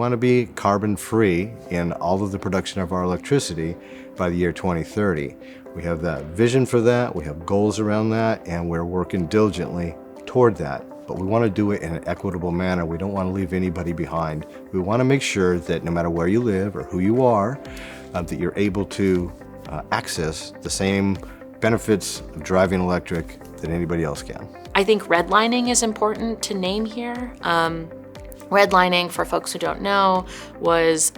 want to be carbon free in all of the production of our electricity by the year 2030. We have that vision for that, we have goals around that, and we're working diligently toward that. But we want to do it in an equitable manner. We don't want to leave anybody behind. We want to make sure that no matter where you live or who you are, that you're able to access the same benefits of driving electric that anybody else can. I think redlining is important to name here. Redlining, for folks who don't know, was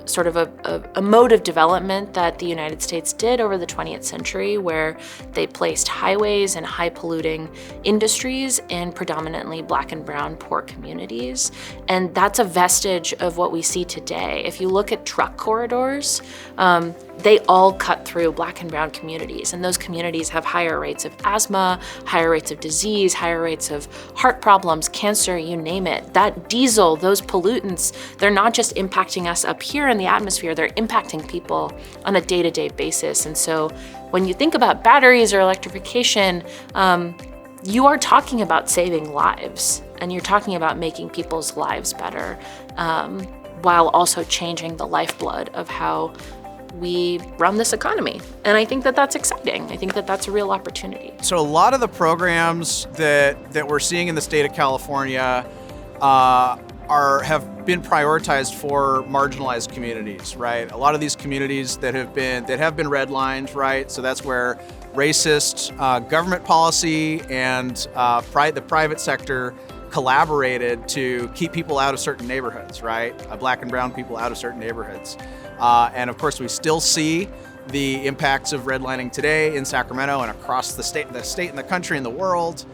sort of a mode of development that the United States did over the 20th century, where they placed highways and high polluting industries in predominantly Black and brown poor communities. And that's a vestige of what we see today. If you look at truck corridors, they all cut through Black and brown communities, and those communities have higher rates of asthma, higher rates of disease, higher rates of heart problems, cancer, you name it. That diesel, those pollutants, they're not just impacting us up here in the atmosphere, they're impacting people on a day-to-day basis. And so when you think about batteries or electrification, you are talking about saving lives, and you're talking about making people's lives better, while also changing the lifeblood of how we run this economy. And I think that that's exciting. I think that that's a real opportunity. So a lot of the programs that we're seeing in the state of California have been prioritized for marginalized communities, right? A lot of these communities that have been redlined, right? So that's where racist government policy and the private sector collaborated to keep people out of certain neighborhoods, right? Black and brown people out of certain neighborhoods. And of course, we still see the impacts of redlining today in Sacramento and across the state and the country and the world,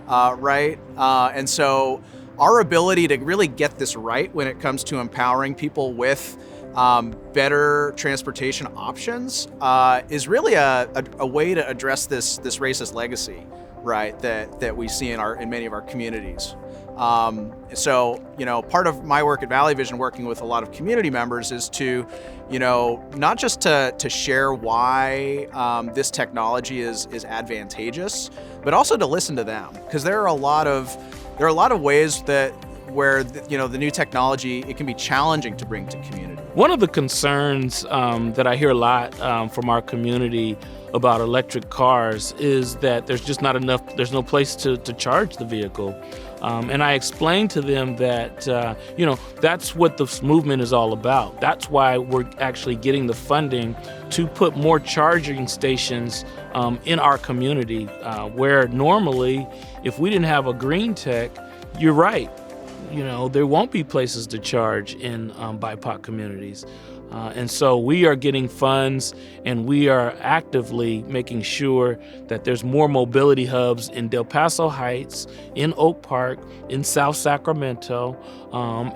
right? And so our ability to really get this right when it comes to empowering people with better transportation options is really a way to address this racist legacy, right? That we see in many of our communities. So, part of my work at Valley Vision, working with a lot of community members, is to, not just to share why this technology is advantageous, but also to listen to them, because there are a lot of ways where the new technology, it can be challenging to bring to community. One of the concerns that I hear a lot from our community about electric cars is that there's just not enough, there's no place to charge the vehicle. And I explained to them that, that's what this movement is all about. That's why we're actually getting the funding to put more charging stations in our community, where normally, if we didn't have a green tech, you're right, there won't be places to charge in BIPOC communities. And so we are getting funds, and we are actively making sure that there's more mobility hubs in Del Paso Heights, in Oak Park, in South Sacramento,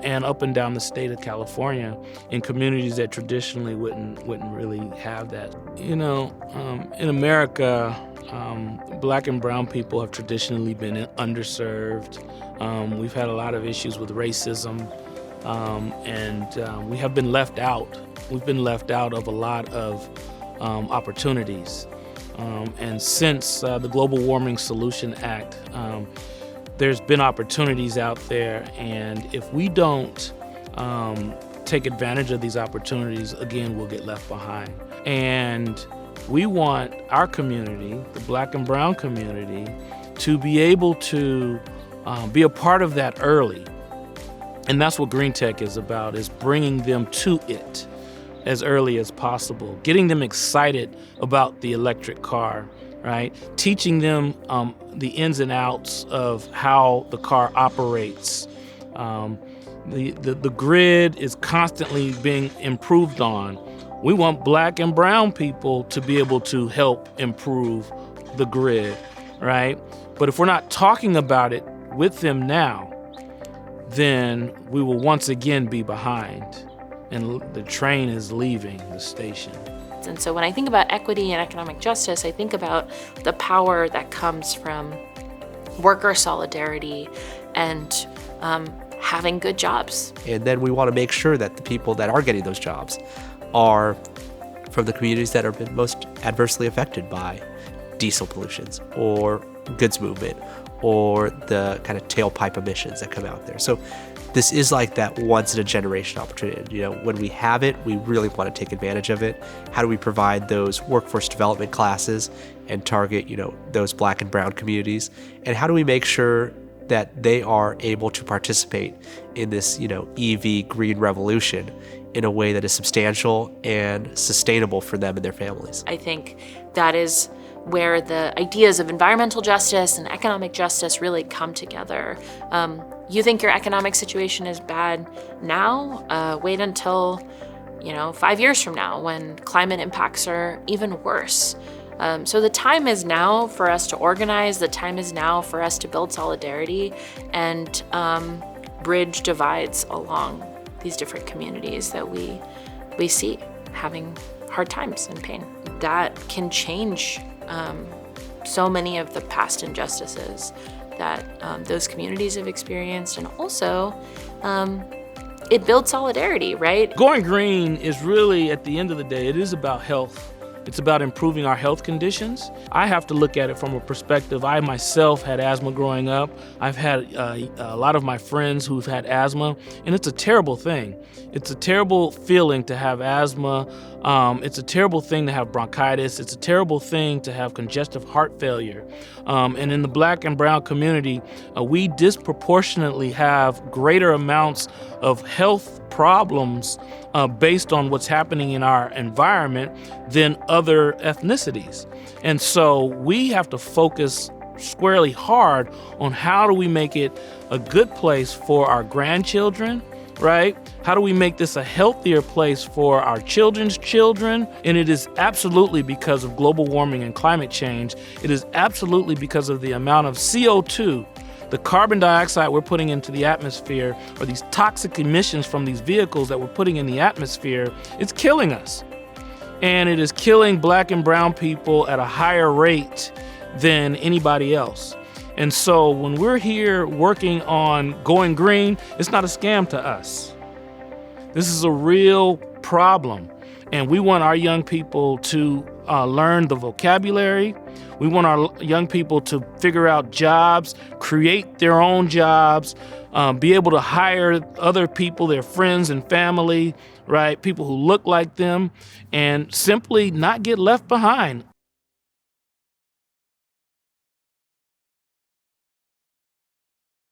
and up and down the state of California, in communities that traditionally wouldn't really have that. In America, Black and brown people have traditionally been underserved. We've had a lot of issues with racism. And we have been left out. We've been left out of a lot of opportunities. And since the Global Warming Solution Act, there's been opportunities out there. And if we don't take advantage of these opportunities, again, we'll get left behind. And we want our community, the Black and brown community, to be able to be a part of that early. And that's what Green Tech is about, is bringing them to it as early as possible, getting them excited about the electric car, right? Teaching them the ins and outs of how the car operates. The grid is constantly being improved on. We want Black and brown people to be able to help improve the grid, right? But if we're not talking about it with them now, then we will once again be behind, and the train is leaving the station. And so when I think about equity and economic justice, I think about the power that comes from worker solidarity and having good jobs. And then we want to make sure that the people that are getting those jobs are from the communities that have been most adversely affected by diesel pollutions or goods movement or the kind of tailpipe emissions that come out there. So this is like that once in a generation opportunity. You know, when we have it, we really want to take advantage of it. How do we provide those workforce development classes and target, you know, those Black and brown communities? And how do we make sure that they are able to participate in this, you know, EV green revolution in a way that is substantial and sustainable for them and their families? I think that is where the ideas of environmental justice and economic justice really come together. You think your economic situation is bad now? Wait until, 5 years from now when climate impacts are even worse. So the time is now for us to organize. The time is now for us to build solidarity and bridge divides along these different communities that we see having hard times and pain. That can change so many of the past injustices that those communities have experienced, and also it builds solidarity, right? Going green is really, at the end of the day, it is about health. It's about improving our health conditions. I have to look at it from a perspective. I myself had asthma growing up. I've had a lot of my friends who've had asthma, and it's a terrible thing. It's a terrible feeling to have asthma. It's a terrible thing to have bronchitis. It's a terrible thing to have congestive heart failure. And in the Black and brown community, we disproportionately have greater amounts of health problems based on what's happening in our environment than other ethnicities. And so we have to focus squarely hard on how do we make it a good place for our grandchildren, right? How do we make this a healthier place for our children's children? And it is absolutely because of global warming and climate change. It is absolutely because of the amount of CO2, the carbon dioxide we're putting into the atmosphere, or these toxic emissions from these vehicles that we're putting in the atmosphere. It's killing us. And it is killing Black and brown people at a higher rate than anybody else. And so when we're here working on going green, it's not a scam to us. This is a real problem. And we want our young people to learn the vocabulary. We want our young people to figure out jobs, create their own jobs, be able to hire other people, their friends and family, right? People who look like them, and simply not get left behind.